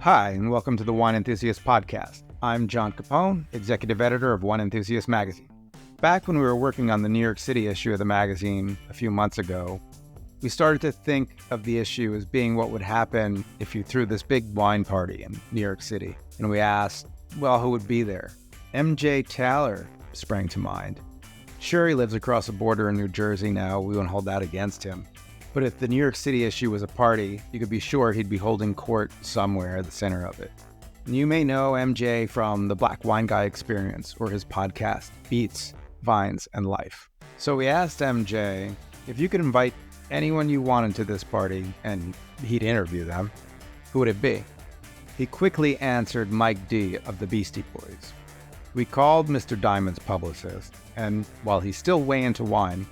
Hi, and welcome to the Wine Enthusiast podcast. I'm John Capone, executive editor of Wine Enthusiast magazine. Back when we were working on the New York City issue of the magazine a few months ago, we started to think of the issue as being what would happen if you threw this big wine party in New York City. And we asked, well, who would be there? MJ Towler sprang to mind. Sure, he lives across the border in New Jersey now. We won't hold that against him. But if the New York City issue was a party, you could be sure he'd be holding court somewhere at the center of it. And you may know MJ from the Black Wine Guy Experience or his podcast, Beats, Vines, and Life. So we asked MJ if you could invite anyone you wanted to this party and he'd interview them, who would it be? He quickly answered Mike D of the Beastie Boys. We called Mr. Diamond's publicist, and while he's still way into wine,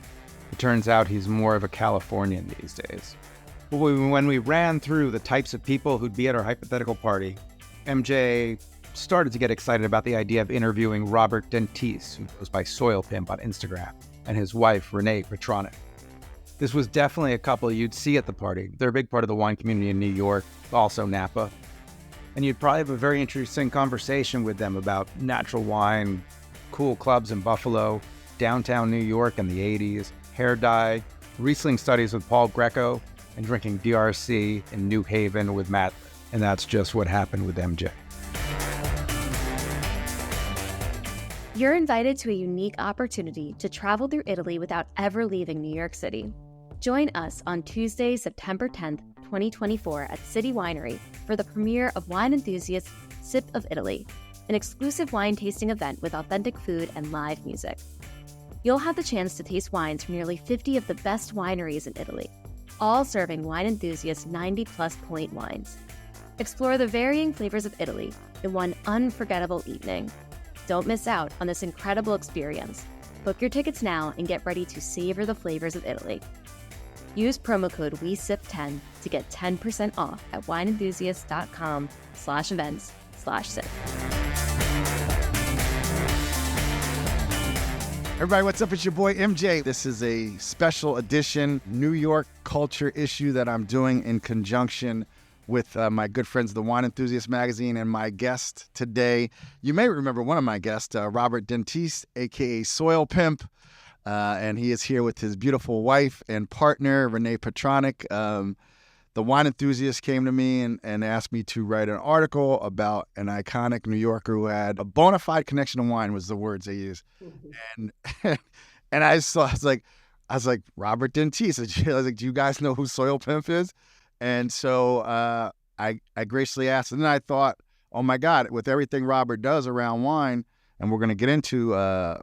it turns out he's more of a Californian these days. But when we ran through the types of people who'd be at our hypothetical party, MJ started to get excited about the idea of interviewing Robert Dentice, who goes by Soil Pimp on Instagram, and his wife, Renee, Patronik. This was definitely a couple you'd see at the party. They're a big part of the wine community in New York, also Napa. And you'd probably have a very interesting conversation with them about natural wine, cool clubs in Buffalo, downtown New York in the 80s, hair dye, Riesling studies with Paul Greco, and drinking DRC in New Haven with Matt. And that's just what happened with MJ. You're invited to a unique opportunity to travel through Italy without ever leaving New York City. Join us on Tuesday, September 10th, 2024 at City Winery for the premiere of Wine Enthusiast's Sip of Italy, an exclusive wine tasting event with authentic food and live music. You'll have the chance to taste wines from nearly 50 of the best wineries in Italy, all serving Wine Enthusiast's 90-plus point wines. Explore the varying flavors of Italy in one unforgettable evening. Don't miss out on this incredible experience. Book your tickets now and get ready to savor the flavors of Italy. Use promo code WeSip10 to get 10% off at wineenthusiast.com/events/sip. Everybody, what's up? It's your boy MJ. This is a special edition New York culture issue that I'm doing in conjunction with my good friends, the Wine Enthusiast magazine, and my guest today. You may remember one of my guests, Robert Dentice, a.k.a. Soil Pimp, and he is here with his beautiful wife and partner, Renee Patronik. The Wine Enthusiast came to me and asked me to write an article about an iconic New Yorker who had a bona fide connection to wine, was the words they used. Mm-hmm. And I was like, Robert Dentice. I was like, do you guys know who Soil Pimp is? And so I graciously asked, and then I thought, oh my God, with everything Robert does around wine, and we're going to get into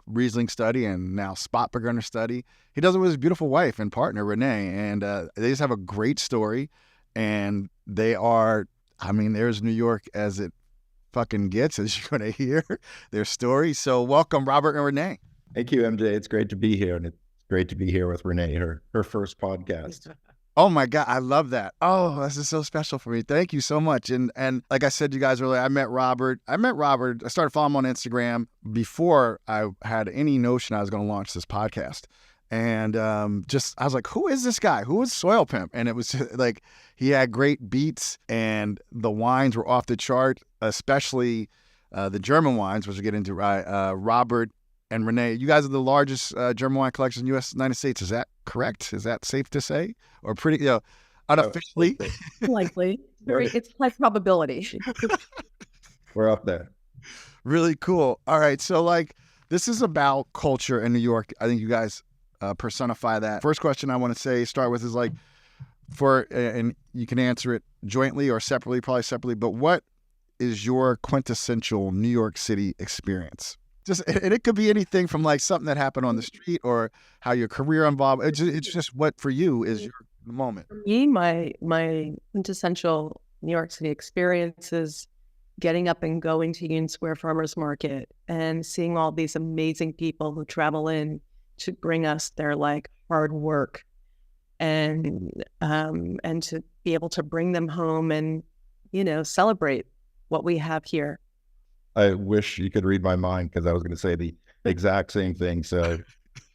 Riesling study and now Spotburgunder study. He does it with his beautiful wife and partner, Renee, and they just have a great story. And they are, there's New York as it fucking gets, as you're going to hear their story. So welcome, Robert and Renee. Thank you, MJ. It's great to be here, and it's great to be here with Renee, her first podcast. Oh my God, I love that. Oh, this is so special for me. Thank you so much. And like I said to you guys earlier, I met Robert. I started following him on Instagram before I had any notion I was going to launch this podcast. And I was like, who is this guy? Who is Soil Pimp? And it was like, he had great beats and the wines were off the chart, especially the German wines, which we'll get into. Robert and Renee, you guys are the largest German wine collection in the United States. Is that correct? Is that safe to say? Or pretty, unofficially? Likely. It's high probability. We're up there. Really cool. All right. So this is about culture in New York. I think you guys personify that. First question I want to start with is and you can answer it jointly or separately, probably separately, but what is your quintessential New York City experience? And it could be anything from something that happened on the street or how your career involved. It's just what for you is your moment. For me, my quintessential New York City experience is getting up and going to Union Square Farmers Market and seeing all these amazing people who travel in to bring us their hard work and to be able to bring them home and celebrate what we have here. I wish you could read my mind because I was going to say the exact same thing. So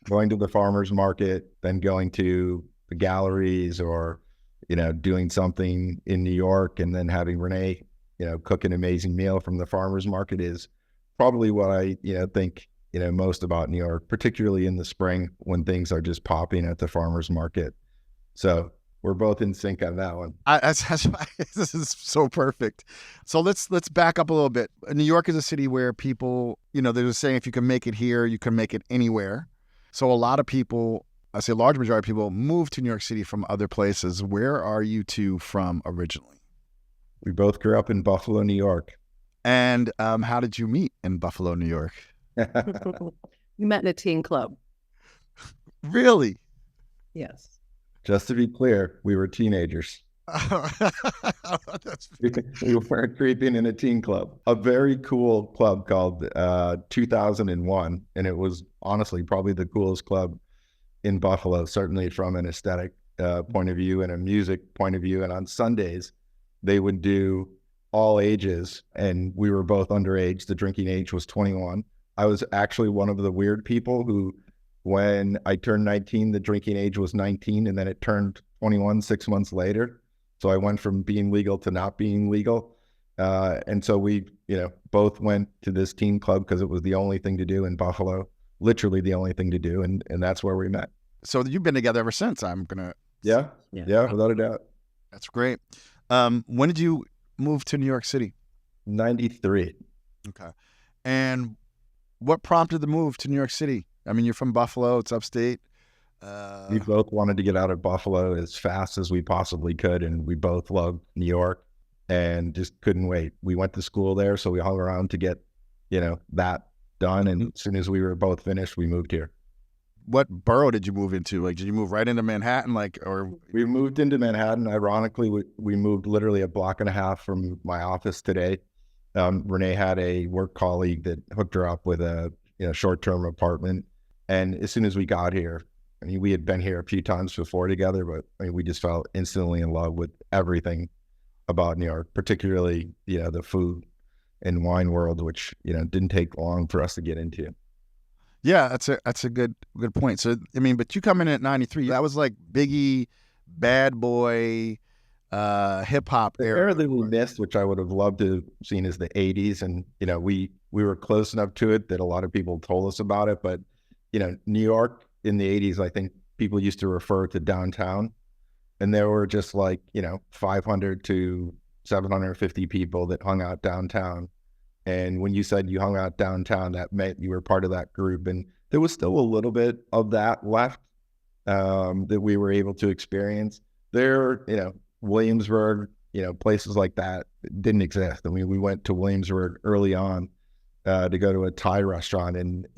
going to the farmer's market, then going to the galleries or, doing something in New York and then having Renee cook an amazing meal from the farmer's market is probably what I, think, most about New York, particularly in the spring when things are just popping at the farmer's market. So we're both in sync on that one. This is so perfect. So let's back up a little bit. New York is a city where people, they're just saying if you can make it here, you can make it anywhere. So a lot of people, I say a large majority of people, move to New York City from other places. Where are you two from originally? We both grew up in Buffalo, New York. And how did you meet in Buffalo, New York? We met in a teen club. Really? Yes. Just to be clear, we were teenagers. We weren't creeping in a teen club. A very cool club called 2001. And it was honestly probably the coolest club in Buffalo, certainly from an aesthetic point of view and a music point of view. And on Sundays, they would do all ages, and we were both underage. The drinking age was 21. I was actually one of the weird people who, when I turned 19, the drinking age was 19, and then it turned 21 6 months later. So I went from being legal to not being legal. And so we, both went to this teen club because it was the only thing to do in Buffalo, literally the only thing to do. And that's where we met. So you've been together ever since, Yeah, without a doubt. That's great. When did you move to New York City? 93. Okay. And what prompted the move to New York City? I mean, you're from Buffalo, it's upstate. We both wanted to get out of Buffalo as fast as we possibly could, and we both loved New York and just couldn't wait. We went to school there, so we hung around to get, that done. And as soon as we were both finished, we moved here. What borough did you move into? Like, did you move right into Manhattan? Or we moved into Manhattan. Ironically, we moved literally a block and a half from my office today. Renee had a work colleague that hooked her up with a short-term apartment. And as soon as we got here, I mean, we had been here a few times before together, but I mean, we just fell instantly in love with everything about New York, particularly, the food and wine world, which, didn't take long for us to get into. Yeah, that's a good point. So, I mean, but you come in at 93. That was like Biggie, Bad Boy, hip hop era. The era that we missed, which I would have loved to have seen, is the 80s. And, we were close enough to it that a lot of people told us about it. But, New York in the 80s, I think people used to refer to downtown. And there were just 500 to 750 people that hung out downtown. And when you said you hung out downtown, that meant you were part of that group. And there was still a little bit of that left that we were able to experience. There, Williamsburg, places like that didn't exist. I mean, we went to Williamsburg early on to go to a Thai restaurant, and,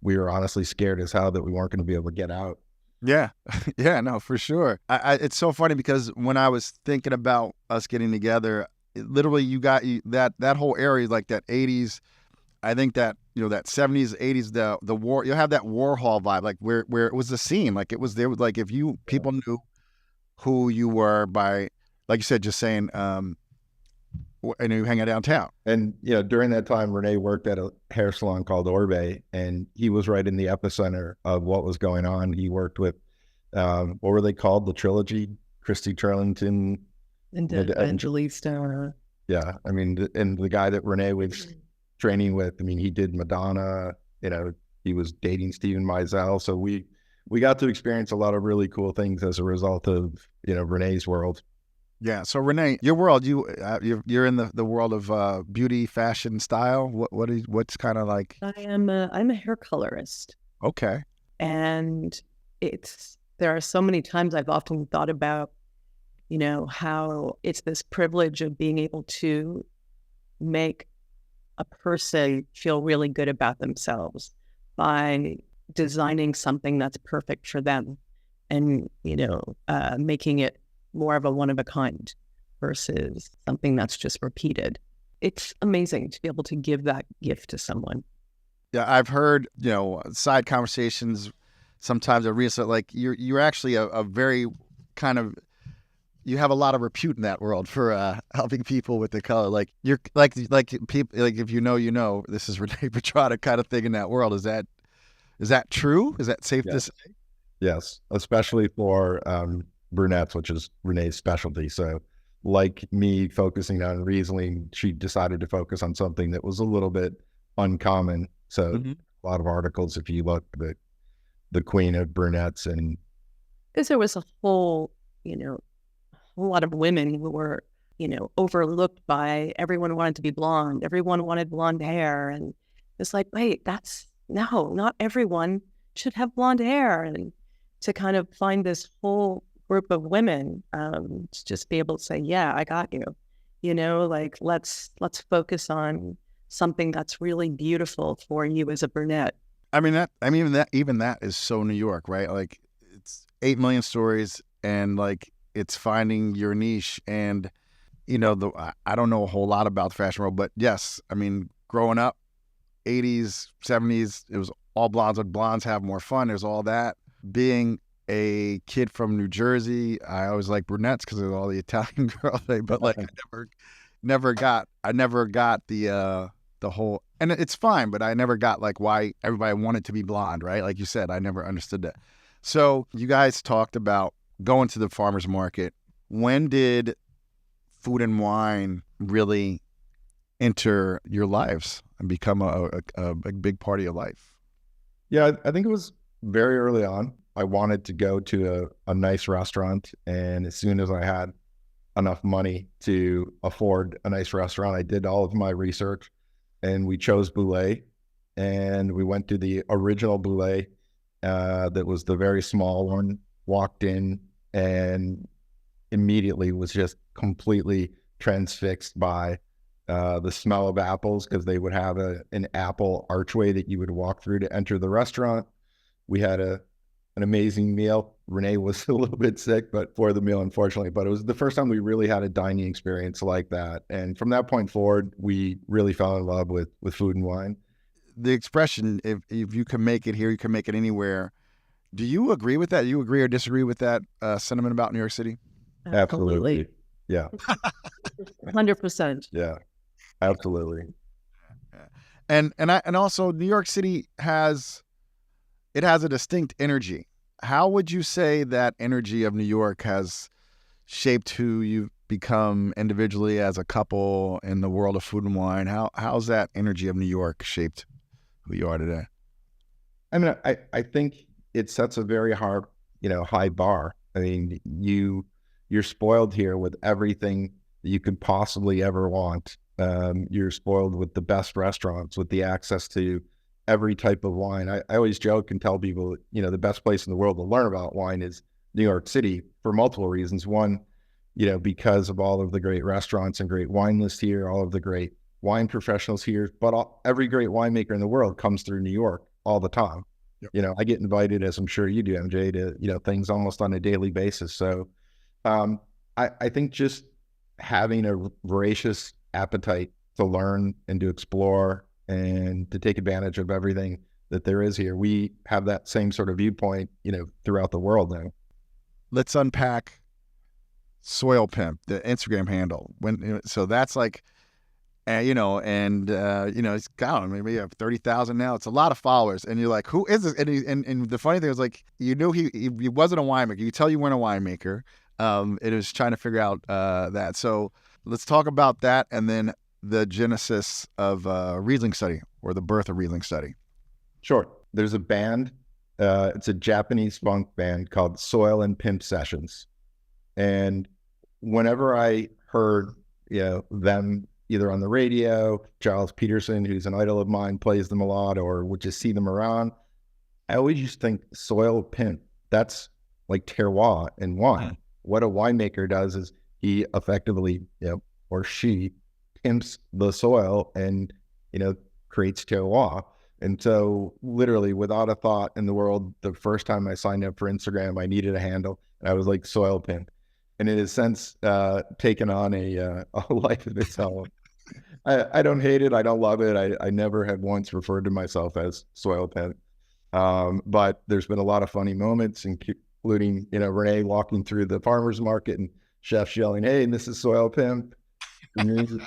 we were honestly scared as hell that we weren't going to be able to get out. Yeah. Yeah, no, for sure. It's so funny because when I was thinking about us getting together, literally you got that whole area, like that 80s, I think that, that 70s, 80s, the war, you'll have that Warhol vibe, like where it was the scene, like it was there, like if people knew who you were by, like you said, just saying, and you hang out downtown. And, during that time, Renee worked at a hair salon called Orbe, and he was right in the epicenter of what was going on. He worked with, what were they called? The Trilogy, Christy Turlington. And Evangelista. Yeah. I mean, and the guy that Renee was training with, I mean, he did Madonna, he was dating Steven Meisel. So we got to experience a lot of really cool things as a result of, Renee's world. Yeah. So Renee, your world, you're in the world of beauty, fashion, style. What's kind of like? I'm a hair colorist. Okay. And there are so many times I've often thought about, how it's this privilege of being able to make a person feel really good about themselves by designing something that's perfect for them and, making it more of a one of a kind versus something that's just repeated. It's amazing to be able to give that gift to someone. Yeah, I've heard, side conversations sometimes are recent, like you're actually a very kind of, you have a lot of repute in that world for helping people with the color. Like you're like people, like if this is Renee Patronik kind of thing in that world. Is that true? Is that safe to say? Yes, especially for brunettes, which is Renee's specialty. So like me focusing on Riesling, she decided to focus on something that was a little bit uncommon. So a lot of articles, if you look, the queen of brunettes, and Because there was a whole, a lot of women who were, overlooked by everyone wanted to be blonde. Everyone wanted blonde hair. And it's like, wait, no, not everyone should have blonde hair. And to kind of find this whole group of women, to just be able to say, yeah, I got you, like, let's focus on something that's really beautiful for you as a brunette. Even that is so New York, right? Like, it's 8 million stories, and like, it's finding your niche. And I don't know a whole lot about the fashion world, but yes, I mean, growing up, 80s, 70s, it was all blondes. But blondes have more fun. There's all that. Being a kid from New Jersey, I always like brunettes because of all the Italian girls. But like, I never got the whole, and it's fine, but I never got like why everybody wanted to be blonde, right? Like you said, I never understood that. So you guys talked about going to the farmer's market. When did food and wine really enter your lives and become a big part of your life? Yeah, I think it was very early on. I wanted to go to a nice restaurant, and as soon as I had enough money to afford a nice restaurant, I did all of my research, and we chose Boulay, and we went to the original Boulay that was the very small one. Walked in and immediately was just completely transfixed by the smell of apples, because they would have an apple archway that you would walk through to enter the restaurant. We had an amazing meal. Renee was a little bit sick, but for the meal, unfortunately. But it was the first time we really had a dining experience like that. And from that point forward, we really fell in love with food and wine. The expression, if you can make it here, you can make it anywhere. Do you agree with that? You agree or disagree with that sentiment about New York City? Absolutely. Yeah. 100%. Yeah, absolutely. And also New York City has a distinct energy. How would you say that energy of New York has shaped who you've become individually as a couple in the world of food and wine? How's that energy of New York shaped who you are today? I mean, I think it sets a very high bar. I mean, you're spoiled here with everything that you could possibly ever want. You're spoiled with the best restaurants, with the access to every type of wine. I always joke and tell people, the best place in the world to learn about wine is New York City for multiple reasons. One, because of all of the great restaurants and great wine lists here, all of the great wine professionals here, but every great winemaker in the world comes through New York all the time. Yep. I get invited, as I'm sure you do, MJ, to, things almost on a daily basis. So I think just having a voracious appetite to learn and to explore and to take advantage of everything that there is here. We have that same sort of viewpoint, throughout the world now. Let's unpack Soil Pimp, the Instagram handle. So that's like, it's got maybe you have 30,000 now. It's a lot of followers, and you're like, who is this? And the funny thing was, like, he wasn't a winemaker. You tell you weren't a winemaker. It was trying to figure out that. So let's talk about that, and then the genesis of Riesling Study, or the birth of Riesling Study. Sure. There's a band. It's a Japanese funk band called Soil and Pimp Sessions, and whenever I heard them either on the radio, Giles Peterson, who's an idol of mine, plays them a lot, or would just see them around, I always used to think Soil Pimp, that's like terroir in wine. What a winemaker does is he effectively, or she pimps the soil and, creates terroir. And so literally, without a thought in the world, the first time I signed up for Instagram, I needed a handle, and I was like, Soil Pimp. And it has since taken on a life of its own. I don't hate it. I don't love it. I never have once referred to myself as Soil Pimp. But there's been a lot of funny moments, including, Renee walking through the farmer's market and chefs yelling, "Hey, this is Soil Pimp." And,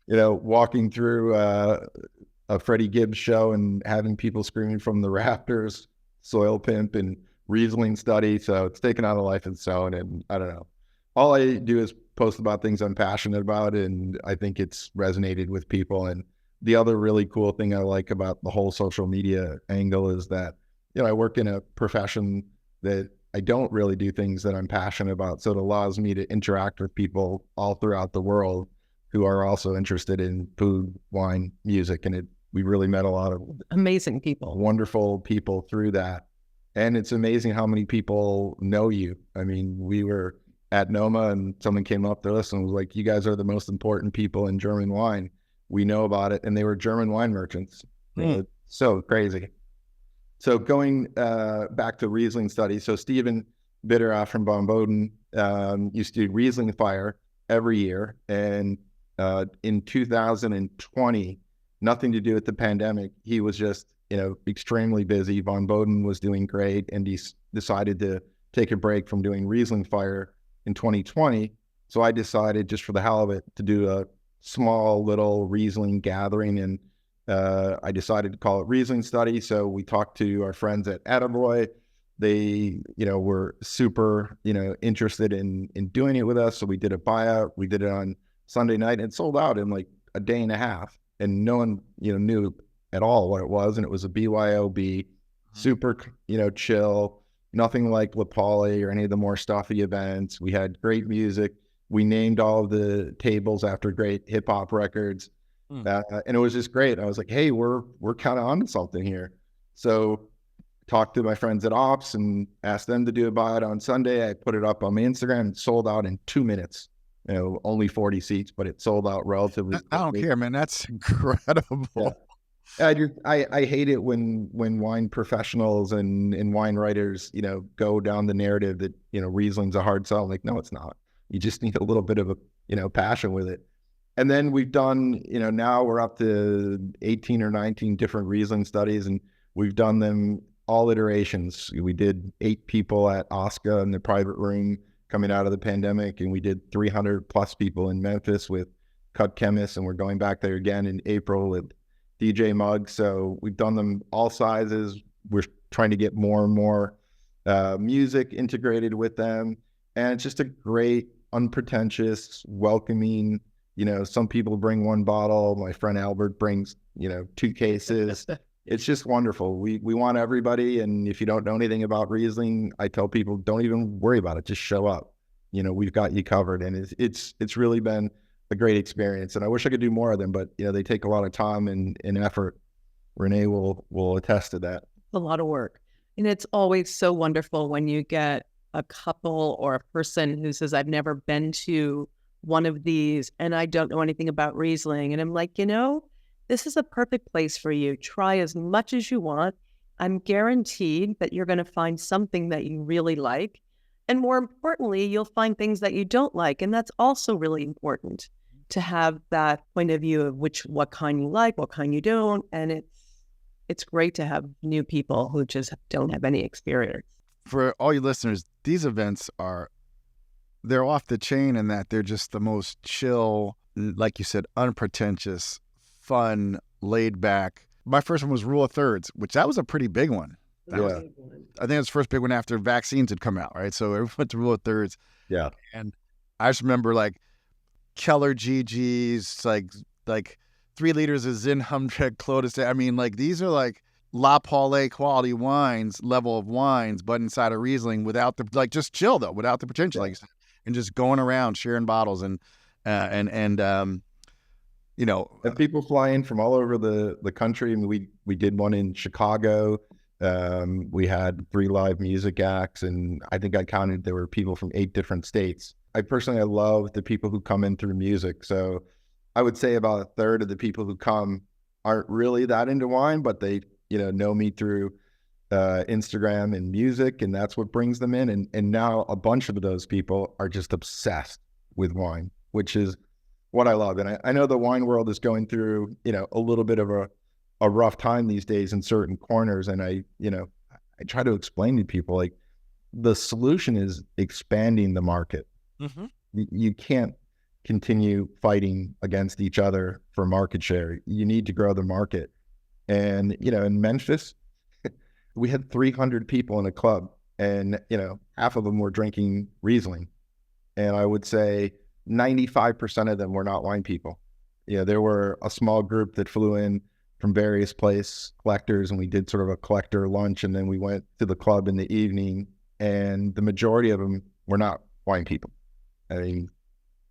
walking through a Freddie Gibbs show and having people screaming from the rafters, Soil Pimp and Riesling Study. So it's taken on a life of its own. And I don't know. All I do is post about things I'm passionate about, and I think it's resonated with people. And the other really cool thing I like about the whole social media angle is that, I work in a profession that I don't really do things that I'm passionate about. So it allows me to interact with people all throughout the world who are also interested in food, wine, music. And we really met a lot of amazing people, wonderful people through that. And it's amazing how many people know you. I mean, we were at Noma and someone came up to us and was like, you guys are the most important people in German wine. We know about it. And they were German wine merchants. So crazy. So going back to Riesling studies. So Stephen Bitterath from Von Boden used to do Riesling Fire every year. And in 2020, nothing to do with the pandemic, he was just, extremely busy. Von Boden was doing great, and he decided to take a break from doing Riesling Fire in 2020. So I decided, just for the hell of it, to do a small little Riesling gathering, and I decided to call it Riesling Study. So we talked to our friends at Attaboy. They, were super, interested in doing it with us. So we did a buyout. We did it on Sunday night, and it sold out in like a day and a half, and no one, knew at all what it was. And it was a BYOB, super, chill, nothing like La Pauli or any of the more stuffy events. We had great music. We named all of the tables after great hip hop records. And it was just great. I was like, hey, we're kind of onto something here. So talked to my friends at Ops and asked them to do a buyout on Sunday. I put it up on my Instagram. It sold out in 2 minutes. Only 40 seats, but it sold out relatively quickly. I don't care, man. That's incredible. Yeah. I hate it when wine professionals and wine writers, go down the narrative that, Riesling's a hard sell. Like, no, it's not. You just need a little bit of a, passion with it. And then we've done, now we're up to 18 or 19 different Riesling studies, and we've done them all iterations. We did 8 people at Oscar in the private room coming out of the pandemic, and we did 300 plus people in Memphis with Cut Chemists, and we're going back there again in April with DJ Mug. So we've done them all sizes. We're trying to get more and more music integrated with them. And it's just a great, unpretentious, welcoming, some people bring 1 bottle. My friend Albert brings, 2 cases. It's just wonderful. We want everybody. And if you don't know anything about Riesling, I tell people, don't even worry about it. Just show up. We've got you covered. And it's really been a great experience. And I wish I could do more of them, but they take a lot of time and effort. Renee will attest to that. A lot of work. And it's always so wonderful when you get a couple or a person who says, I've never been to one of these and I don't know anything about Riesling. And I'm like, this is a perfect place for you. Try as much as you want. I'm guaranteed that you're going to find something that you really like. And more importantly, you'll find things that you don't like. And that's also really important, to have that point of view of what kind you like, what kind you don't. And it's great to have new people who just don't have any experience. For all you listeners, these events they're off the chain in that they're just the most chill, like you said, unpretentious, fun, laid back. My first one was Rule of Thirds, which that was a pretty big one. I think it was the first big one after vaccines had come out, right? So everyone went to Rule of Thirds. Yeah. And I just remember like Keller GG's, like 3 liters of Zinhumdrek Clotis. I mean, like these are like La Pauli quality wines, level of wines, but inside a Riesling without the, like, just chill though, without the potential, like you said, and just going around sharing bottles and people fly in from all over the country. I mean, we did one in Chicago. We had 3 live music acts, and I think I counted there were people from 8 different states. I love the people who come in through music. So I would say about a third of the people who come aren't really that into wine, but they, know me through Instagram and music, and that's what brings them in. And now a bunch of those people are just obsessed with wine, which is what I love. And I know the wine world is going through, a little bit of a rough time these days in certain corners. And I try to explain to people, like, the solution is expanding the market. Mm-hmm. You can't continue fighting against each other for market share. You need to grow the market. And, in Memphis, we had 300 people in a club, and, half of them were drinking Riesling. And I would say 95% of them were not wine people. There were a small group that flew in from various place collectors, and we did sort of a collector lunch, and then we went to the club in the evening, and the majority of them were not wine people. I mean,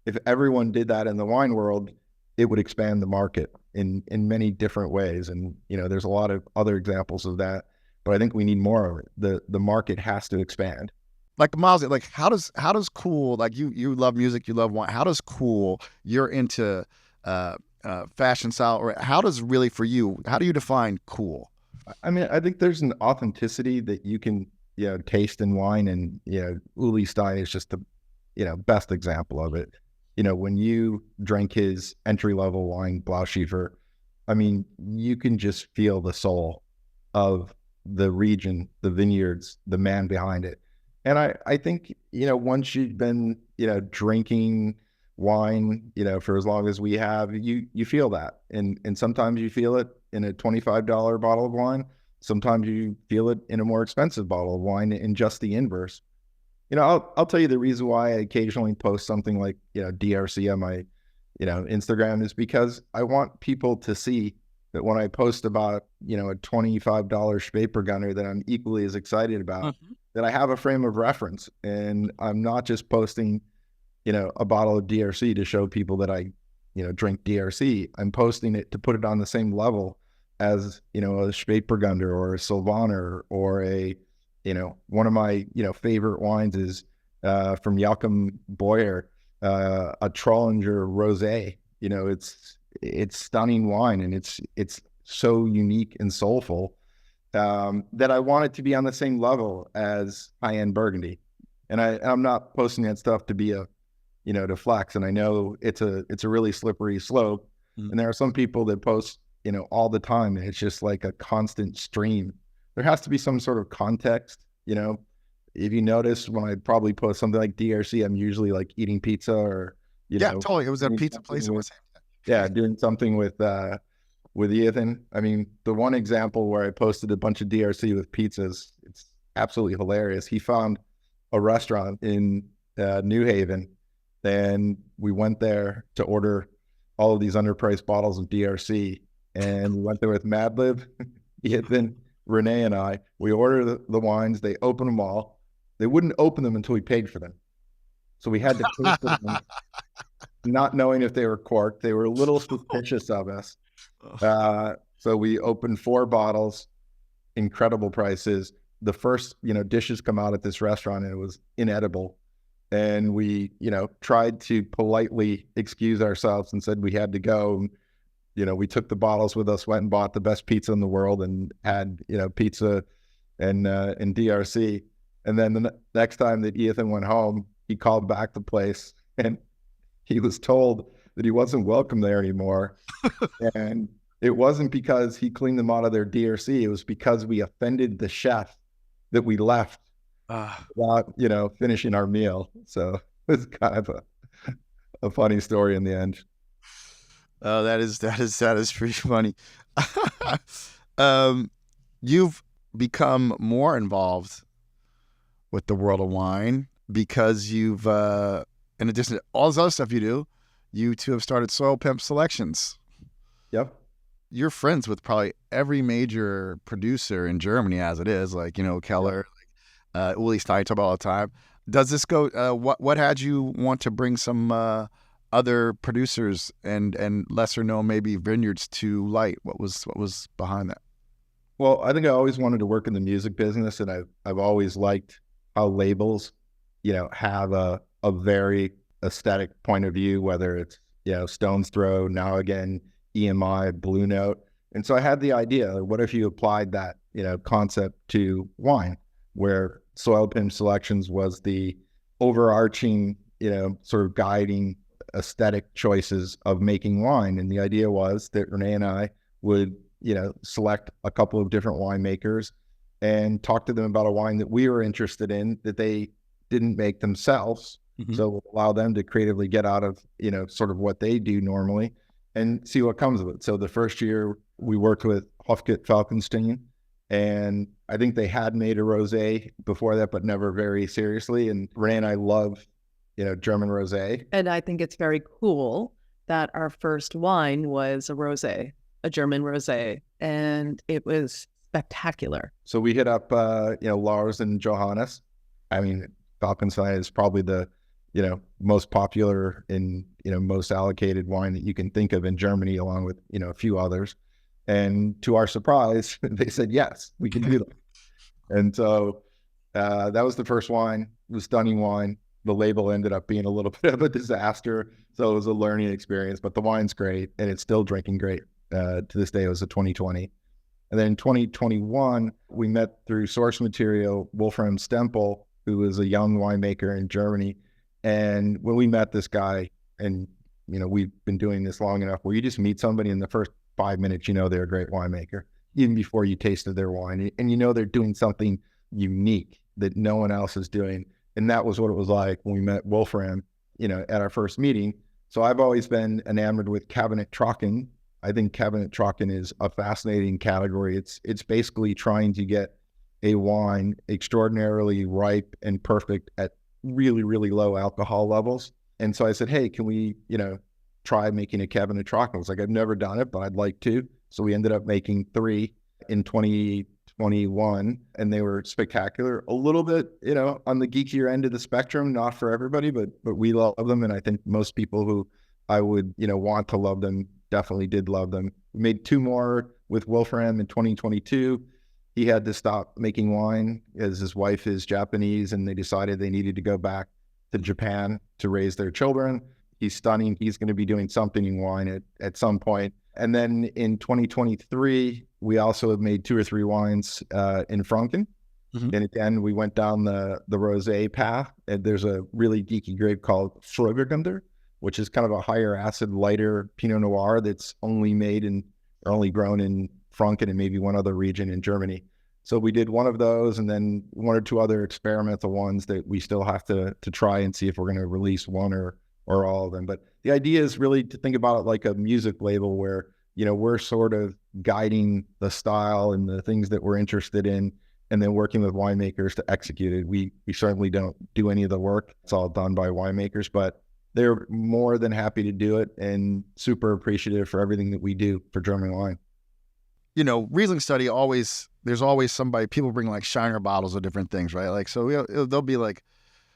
if everyone did that in the wine world, it would expand the market in many different ways. And, there's a lot of other examples of that, but I think we need more of it. The market has to expand. Like, Miles, like how does cool, like you love music, you love wine. How does cool, you're into fashion style, or how does really for you, how do you define cool? I mean, I think there's an authenticity that you can, taste in wine, and, Uli Stein is just the, best example of it. When you drink his entry-level wine, Blauschiefer, I mean, you can just feel the soul of the region, the vineyards, the man behind it. And I think, once you've been, drinking wine, for as long as we have, you feel that. And sometimes you feel it in a $25 bottle of wine. Sometimes you feel it in a more expensive bottle of wine, in just the inverse. I'll tell you the reason why I occasionally post something like, DRC on my, Instagram, is because I want people to see that when I post about, a $25 Spätburgunder that I'm equally as excited about, that I have a frame of reference, and I'm not just posting, a bottle of DRC to show people that I, drink DRC. I'm posting it to put it on the same level as, a Spätburgunder or a Sylvaner, or a, one of my, favorite wines is from Joachim Boyer, a Trollinger Rosé. It's stunning wine, and it's so unique and soulful that I want it to be on the same level as high-end Burgundy. And I'm not posting that stuff to be to flex. And I know it's a really slippery slope. And there are some people that post, all the time, and it's just like a constant stream. There has to be some sort of context. If you notice, when I probably post something like DRC, I'm usually like eating pizza, or totally. It was a pizza place. Doing something with Ethan. I mean, the one example where I posted a bunch of DRC with pizzas, it's absolutely hilarious. He found a restaurant in New Haven, and we went there to order all of these underpriced bottles of DRC, and we went there with Madlib, Ethan, Renee, and I. We ordered the wines. They opened them all. They wouldn't open them until we paid for them. So we had to pay for them, not knowing if they were corked. They were a little suspicious of us. So we opened 4 bottles, incredible prices. The first, dishes come out at this restaurant, and it was inedible. And we, tried to politely excuse ourselves and said we had to go. We took the bottles with us, went and bought the best pizza in the world, and had, pizza and DRC. And then the next time that Ethan went home, he called back the place, and he was told that he wasn't welcome there anymore. And it wasn't because he cleaned them out of their DRC. It was because we offended the chef that we left without, finishing our meal. So it's kind of a funny story in the end. Oh, that is pretty funny. You've become more involved with the world of wine because you've, in addition to all this other stuff you do, you two have started Soil Pimp Selections. Yep. You're friends with probably every major producer in Germany as it is, like, Keller, Uli Stein, talk about all the time. Does this go, what had you want to bring some other producers and lesser known maybe vineyards to light? What was behind that? Well, I think I always wanted to work in the music business, and I've always liked how labels, have a very aesthetic point of view, whether it's, Stone's Throw, now again, EMI, Blue Note. And so I had the idea, what if you applied that, concept to wine, where Soil Pimp Selections was the overarching, sort of guiding aesthetic choices of making wine. And the idea was that Renee and I would, select a couple of different winemakers and talk to them about a wine that we were interested in that they didn't make themselves. So allow them to creatively get out of, sort of what they do normally and see what comes of it. So the first year we worked with Hofgut Falkenstein, and I think they had made a rosé before that, but never very seriously. And Renee and I love, German rosé. And I think it's very cool that our first wine was a rosé, a German rosé, and it was spectacular. So we hit up, Lars and Johannes. I mean, Falkenstein is probably the, most popular and, most allocated wine that you can think of in Germany, along with, a few others. And to our surprise, they said, yes, we can do that. And so that was the first wine. It was stunning wine. The label ended up being a little bit of a disaster. So it was a learning experience, but the wine's great and it's still drinking great. To this day, it was a 2020. And then in 2021, we met through source material, Wolfram Stempel, who was a young winemaker in Germany. And when we met this guy, and, we've been doing this long enough where you just meet somebody in the first 5 minutes, they're a great winemaker, even before you tasted their wine. And they're doing something unique that no one else is doing. And that was what it was like when we met Wolfram, at our first meeting. So I've always been enamored with Cabernet Trocken. I think Cabernet Trocken is a fascinating category. It's basically trying to get a wine extraordinarily ripe and perfect at really, really low alcohol levels. And so I said, hey, can we, try making a Cabernet Trocken? I was like, I've never done it, but I'd like to. So we ended up making 3 in 2021, and they were spectacular. A little bit, on the geekier end of the spectrum, not for everybody, but we love them. And I think most people who I would, want to love them definitely did love them. We made 2 more with Wolfram in 2022. He had to stop making wine as his wife is Japanese, and they decided they needed to go back to Japan to raise their children. He's stunning. He's going to be doing something in wine at some point. And then in 2023, we also have made 2 or 3 wines in Franken. Mm-hmm. And again, we went down the rosé path. And there's a really geeky grape called Fröbergunder, which is kind of a higher acid, lighter Pinot Noir that's only grown in Franken and maybe one other region in Germany. So we did one of those, and then 1 or 2 other experimental ones that we still have to try and see if we're going to release one or all of them. But the idea is really to think about it like a music label where, we're sort of guiding the style and the things that we're interested in, and then working with winemakers to execute it. We certainly don't do any of the work. It's all done by winemakers, but they're more than happy to do it and super appreciative for everything that we do for German wine. Riesling study there's always somebody, people bring like Shiner bottles of different things, right? Like, so there'll be like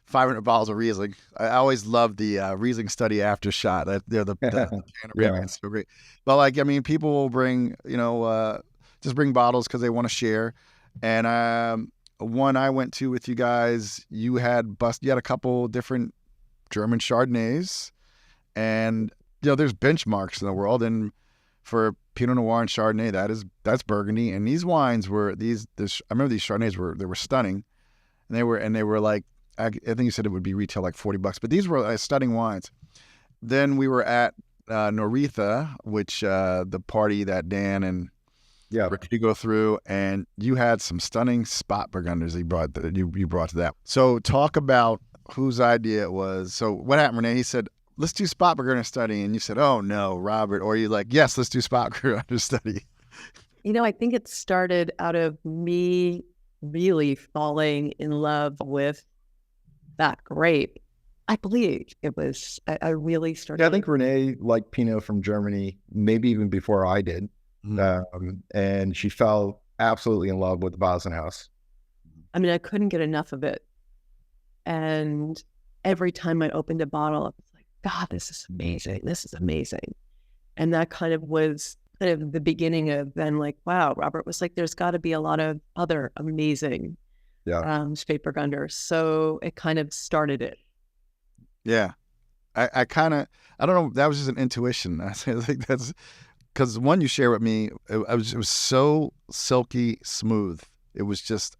500 bottles of Riesling. I always love the Riesling study after shot. They're the It's so great. But people will bring, just bring bottles because they want to share. And one I went to with you guys, you had a couple different German Chardonnays, and there's benchmarks in the world, and for Pinot Noir and Chardonnay, that's Burgundy. And these wines were I remember these Chardonnays were stunning, and they were like, I think you said it would be retail like $40, but these were stunning wines. Then we were at Noritha, which the party that Dan and Renee go through, and you had some stunning spot burgunders you brought to that. So talk about whose idea it was. So what happened, Renee? He said, let's do spot burgunder study. And you said, oh no, Robert. Or you like, yes, let's do spot burgunder study. I think it started out of me really falling in love with that grape. I believe it was, I really started. Yeah, I think Renee liked Pinot from Germany, maybe even before I did. Mm-hmm. And she fell absolutely in love with the Basenhaus. I mean, I couldn't get enough of it. And every time I opened a bottle, I was like, God, this is amazing. This is amazing. And that kind of was kind of the beginning of then like, wow, Robert was like, there's got to be a lot of other amazing Spätburgunder. So it kind of started it. Yeah. I don't know. That was just an intuition. I think that's because one you share with me, it was so silky smooth. It was just,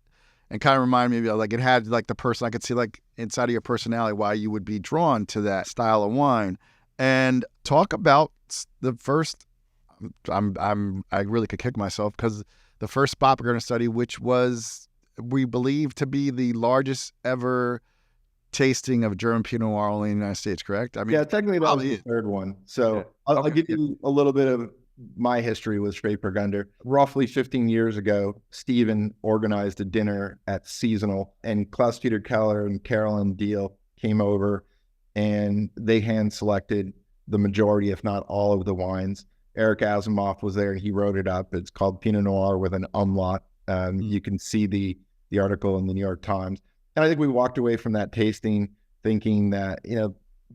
and kind of reminded me of like, it had like the person, I could see like inside of your personality, why you would be drawn to that style of wine. And talk about the first, I really could kick myself because the first spot burgunder study, which was, we believe to be the largest ever tasting of German Pinot Noir only in the United States, correct? I mean, technically that was the third one. So I'll give you a little bit of my history with Spätburgunder. Roughly 15 years ago, Stephen organized a dinner at Seasonal, and Klaus-Peter Keller and Carolyn Deal came over, and they hand selected the majority, if not all, of the wines. Eric Asimov was there and he wrote it up. It's called Pinot Noir with an umlaut. You can see the article in the New York Times. And I think we walked away from that tasting thinking that,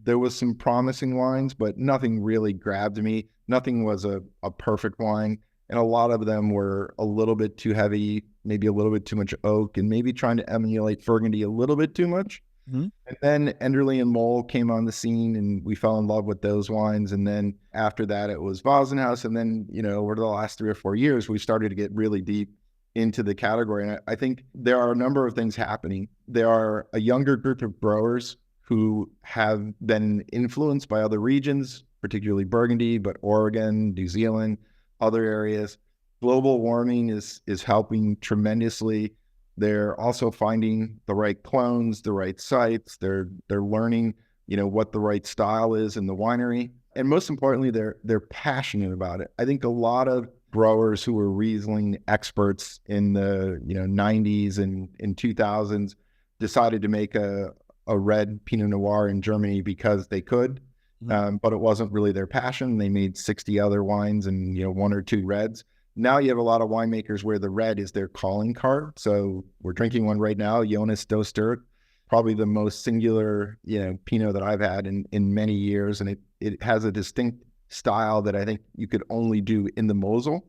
there was some promising wines, but nothing really grabbed me. Nothing was a perfect wine. And a lot of them were a little bit too heavy, maybe a little bit too much oak, and maybe trying to emulate Burgundy a little bit too much. Mm-hmm. And then Enderley and Mole came on the scene and we fell in love with those wines. And then after that, it was Vosenhaus. And then, over the last 3 or 4 years, we started to get really deep into the category. And I think there are a number of things happening. There are a younger group of growers who have been influenced by other regions, particularly Burgundy, but Oregon, New Zealand, other areas. Global warming is helping tremendously. They're also finding the right clones, the right sites. They're learning, what the right style is in the winery. And most importantly, they're passionate about it. I think a lot of growers who were Riesling experts in the 90s and in 2000s decided to make a red Pinot Noir in Germany because they could, but it wasn't really their passion. They made 60 other wines and 1 or 2 reds. Now you have a lot of winemakers where the red is their calling card. So we're drinking one right now, Jonas Dostert, probably the most singular Pinot that I've had in many years, and it has a distinct style that I think you could only do in the Mosel.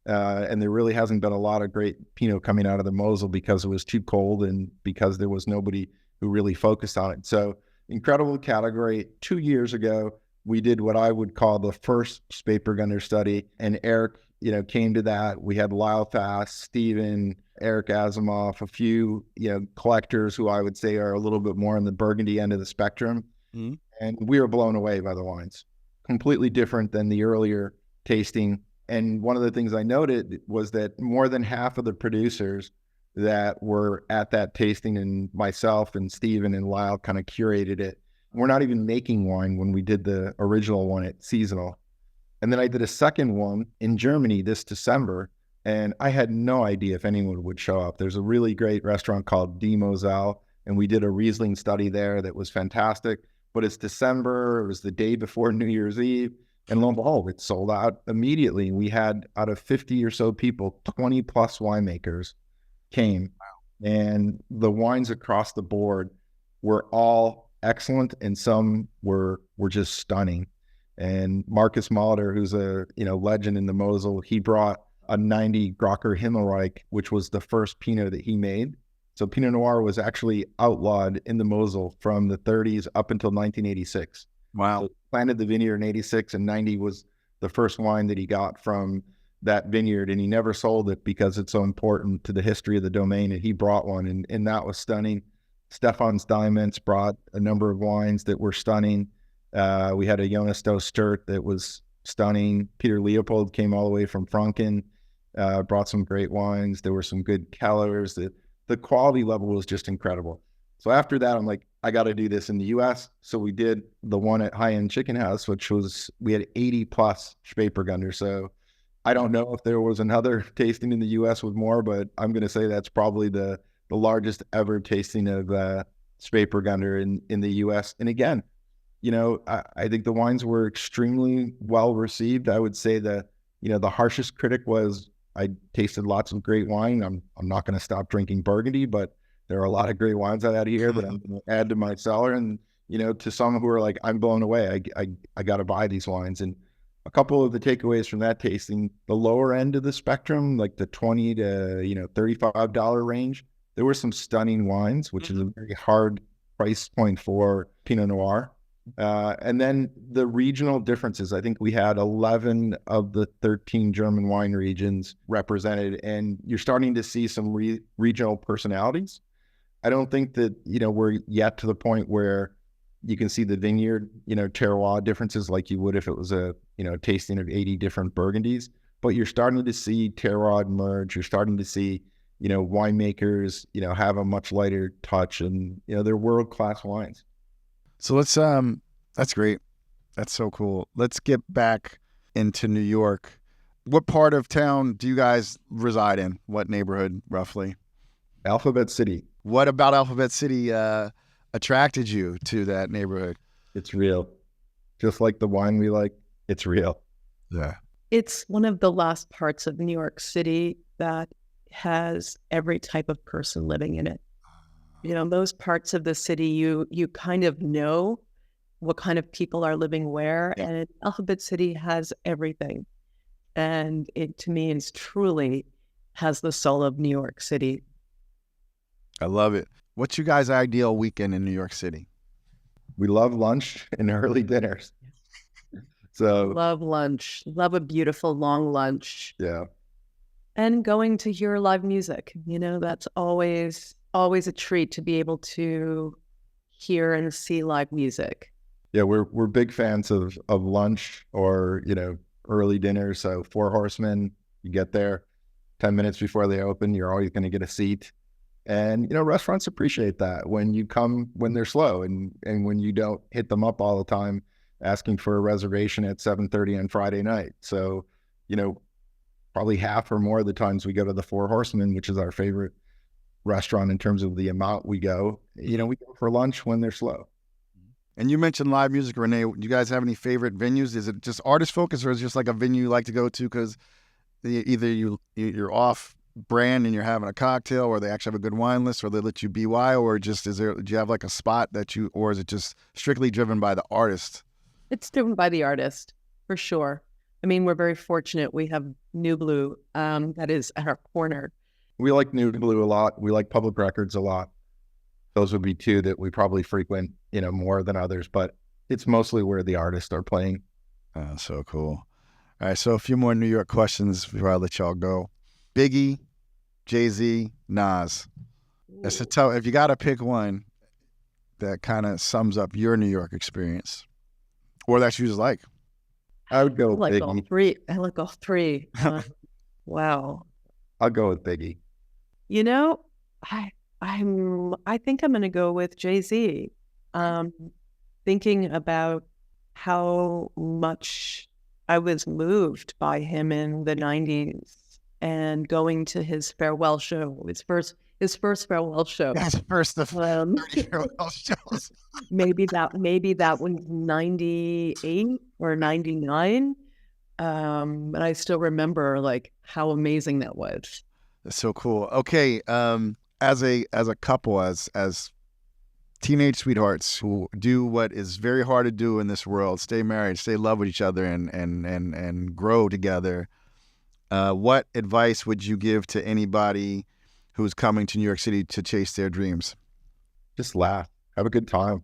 And there really hasn't been a lot of great Pinot coming out of the Mosel because it was too cold and because there was nobody who really focused on it. So incredible category. 2 years ago, we did what I would call the first Spätburgunder study, and Eric, came to that. We had Lyle Fast, Steven, Eric Asimov, a few, collectors who I would say are a little bit more on the Burgundy end of the spectrum. Mm-hmm. And we were blown away by the wines. Completely different than the earlier tasting. And one of the things I noted was that more than half of the producers that were at that tasting, and myself and Steven and Lyle kind of curated it, we're not even making wine when we did the original one at Seasonal. And then I did a second one in Germany this December, and I had no idea if anyone would show up. There's a really great restaurant called Die Moselle, and we did a Riesling study there that was fantastic. But it's December, it was the day before New Year's Eve, and lo and behold, it sold out immediately. We had, out of 50 or so people, 20 plus winemakers came. Wow. And the wines across the board were all excellent, and some were just stunning. And Marcus Molitor, who's a legend in the Mosel, he brought a 90 Grocker Himmelreich, which was the first Pinot that he made. So Pinot Noir was actually outlawed in the Mosel from the 30s up until 1986. Wow. So he planted the vineyard in 86, and 90 was the first wine that he got from that vineyard, and he never sold it because it's so important to the history of the domain, and he brought one, and that was stunning. Stefan Steinmetz brought a number of wines that were stunning. We had a Jonas Dostert that was stunning. Peter Leopold came all the way from Franken, brought some great wines. There were some good Kellers. The quality level was just incredible. So after that, I'm like, I got to do this in the U.S. So we did the one at High End Chicken House, we had 80 plus Spätburgunder. So I don't know if there was another tasting in the U.S. with more, but I'm going to say that's probably the largest ever tasting of Spätburgunder in the U.S. And again, I think the wines were extremely well received. I would say the harshest critic was, I tasted lots of great wine. I'm not going to stop drinking Burgundy, but there are a lot of great wines out here that I'm going to add to my cellar. And, to some who are like, I'm blown away. I got to buy these wines. And a couple of the takeaways from that tasting, the lower end of the spectrum, like the $20 to, $35 range, there were some stunning wines, which is a very hard price point for Pinot Noir. And then the regional differences, I think we had 11 of the 13 German wine regions represented, and you're starting to see some regional personalities. I don't think that, we're yet to the point where you can see the vineyard, terroir differences like you would if it was a, tasting of 80 different Burgundies, but you're starting to see terroir emerge. You're starting to see, winemakers, have a much lighter touch, and, they're world-class wines. So that's great. That's so cool. Let's get back into New York. What part of town do you guys reside in? What neighborhood, roughly? Alphabet City. What about Alphabet City attracted you to that neighborhood? It's real. Just like the wine we like, it's real. Yeah. It's one of the last parts of New York City that has every type of person living in it. You know, those parts of the city, you kind of know what kind of people are living where, Yeah. and Alphabet City has everything. And it, to me, is truly has the soul of New York City. I love it. What's your guys' ideal weekend in New York City? We love lunch and early dinners. So Love lunch, love a beautiful long lunch, yeah, and going to hear live music. You know, that's always a treat to be able to hear and see live music. yeah, we're big fans of lunch or early dinner. So Four Horsemen, you get there 10 minutes before they open, you're always going to get a seat. And restaurants appreciate that when you come when they're slow and when you don't hit them up all the time asking for a reservation at 7:30 on Friday night. So, probably half or more of the times we go to the Four Horsemen, which is our favorite restaurant in terms of the amount we go, we go for lunch when they're slow. And you mentioned live music, Renee. Do you guys have any favorite venues? Is it just artist focused, or is it just like a venue you like to go to because either you're off brand and you're having a cocktail, or they actually have a good wine list, or they let you BY, or just do you have like a spot or is it just strictly driven by the artist? It's driven by the artist, for sure. I mean, we're very fortunate. We have New Blue that is at our corner. We like New Blue a lot. We like Public Records a lot. Those would be two that we probably frequent, more than others, but it's mostly where the artists are playing. So cool. All right, so a few more New York questions before I let y'all go. Biggie, Jay-Z, Nas. That's a tough. If you got to pick one that kind of sums up your New York experience, or that you just like. I would go I with like Biggie. all three. I like all three. Wow. I'll go with Biggie. I think I'm going to go with Jay-Z. Thinking about how much I was moved by him in the 90s and going to his farewell show, his first farewell show. That's first of 30 farewell shows. maybe that was 98 or 99. And I still remember like how amazing that was. That's so cool. Okay, as a couple, as teenage sweethearts who do what is very hard to do in this world, stay married, stay in love with each other, and grow together. What advice would you give to anybody who's coming to New York City to chase their dreams? Just laugh, have a good time.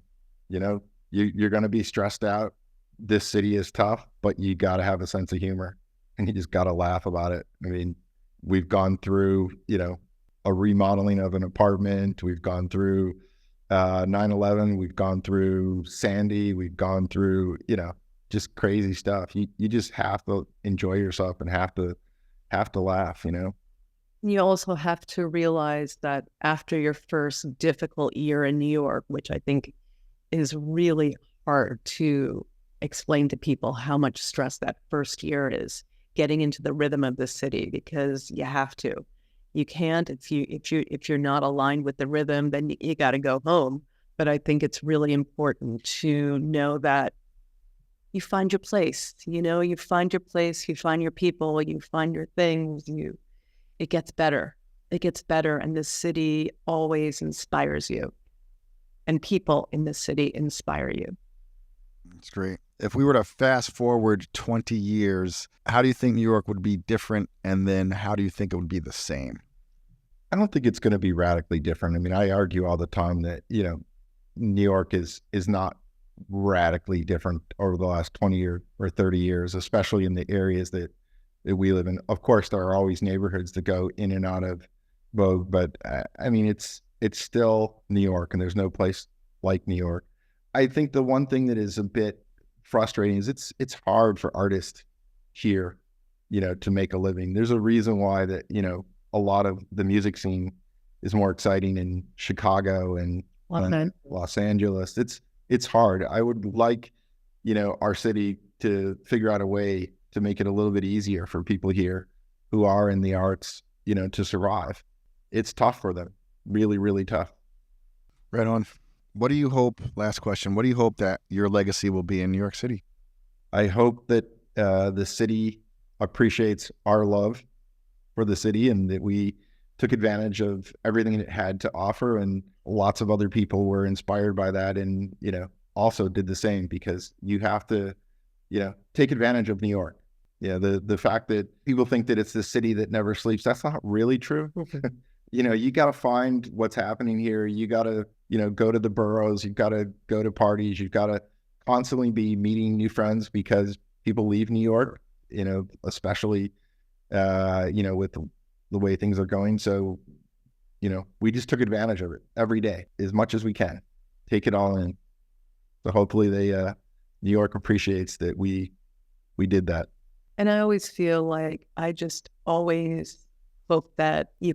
You're going to be stressed out. This city is tough, but you got to have a sense of humor, and you just got to laugh about it. I mean, we've gone through, a remodeling of an apartment. We've gone through 9/11. We've gone through Sandy. We've gone through, just crazy stuff. You just have to enjoy yourself and have to laugh, You also have to realize that after your first difficult year in New York, which I think is really hard to explain to people how much stress that first year is, getting into the rhythm of the city, because you have to. You can't if you're not aligned with the rhythm, then you got to go home. But I think it's really important to know that you find your place. You find your place, you find your people, you find your things. It gets better. It gets better, and the city always inspires you, and people in the city inspire you. That's great. If we were to fast forward 20 years, how do you think New York would be different? And then how do you think it would be the same? I don't think it's going to be radically different. I mean, I argue all the time that, New York is not radically different over the last 20 or 30 years, especially in the areas that we live in. Of course, there are always neighborhoods that go in and out of vogue, but I mean, it's still New York, and there's no place like New York. I think the one thing that is a bit frustrating is it's hard for artists here, to make a living. There's a reason why that, a lot of the music scene is more exciting in Chicago and Los Angeles. It's hard. I would like, our city to figure out a way to make it a little bit easier for people here who are in the arts, to survive. It's tough for them. Really, really tough. Right on. What do you hope, last question, what do you hope that your legacy will be in New York City? I hope that the city appreciates our love for the city and that we took advantage of everything it had to offer, and lots of other people were inspired by that and, also did the same, because you have to, take advantage of New York. The fact that people think that it's the city that never sleeps, that's not really true. You got to find what's happening here. You got to, go to the boroughs. You've got to go to parties. You've got to constantly be meeting new friends, because people leave New York, especially, with the way things are going. So, we just took advantage of it every day as much as we can. Take it all in. So hopefully New York appreciates that we did that. And I always feel like I just always hope that we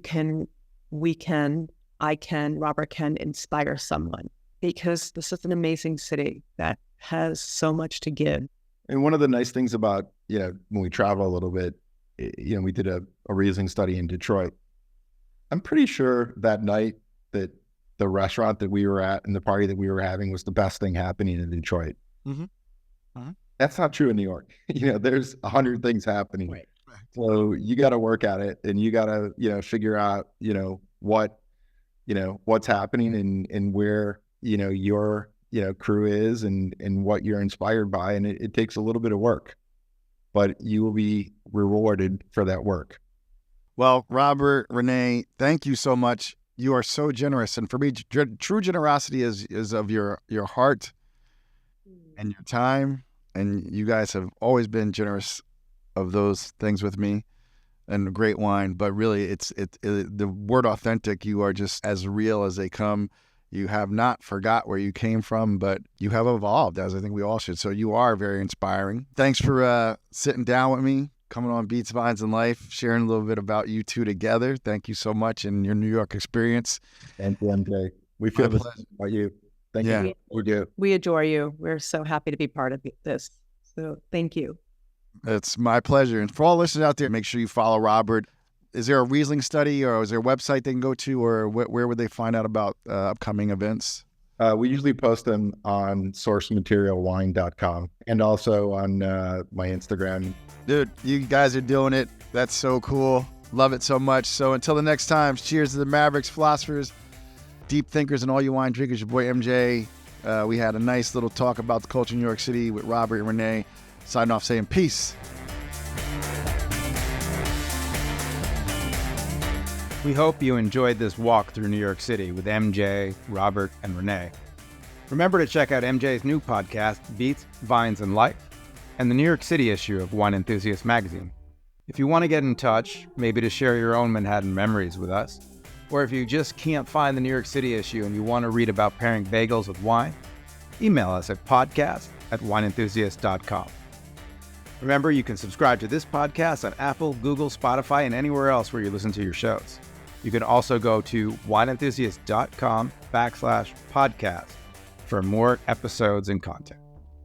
can, I can, Robert can inspire someone, because this is an amazing city that has so much to give. And one of the nice things about, when we travel a little bit, we did a Riesling study in Detroit. I'm pretty sure that night that the restaurant that we were at and the party that we were having was the best thing happening in Detroit. Mm-hmm. Uh-huh. That's not true in New York. There's 100 things happening. Right. So you got to work at it, and you got to, figure out, what's happening and where, your, crew is and what you're inspired by. And it takes a little bit of work, but you will be rewarded for that work. Well, Robert, Renee, thank you so much. You are so generous. And for me, true generosity is of your heart and your time. And you guys have always been generous of those things with me, and great wine. But really, it's the word authentic. You are just as real as they come. You have not forgot where you came from, but you have evolved, as I think we all should. So you are very inspiring. Thanks for sitting down with me, coming on Beats, Vines, and Life, sharing a little bit about you two together. Thank you so much, and your New York experience. Thank you, MJ. We feel the same about you. Thank you. We do. We adore you. We're so happy to be part of this. So thank you. It's my pleasure. And for all listeners out there, make sure you follow Robert. Is there a Riesling study, or is there a website they can go to, or where would they find out about upcoming events? We usually post them on sourcematerialwine.com and also on my Instagram. Dude, you guys are doing it. That's so cool. Love it so much. So until the next time, cheers to the Mavericks, philosophers, deep thinkers, and all you wine drinkers. Your boy MJ. We had a nice little talk about the culture in New York City with Robert and Renee. Signing off saying peace. We hope you enjoyed this walk through New York City with MJ, Robert, and Renee. Remember to check out MJ's new podcast, Beats, Vines, and Life, and the New York City issue of Wine Enthusiast magazine. If you want to get in touch, maybe to share your own Manhattan memories with us, or if you just can't find the New York City issue and you want to read about pairing bagels with wine, email us at podcast@wineenthusiast.com. Remember, you can subscribe to this podcast on Apple, Google, Spotify, and anywhere else where you listen to your shows. You can also go to wineenthusiast.com/podcast for more episodes and content.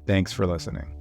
Thanks for listening.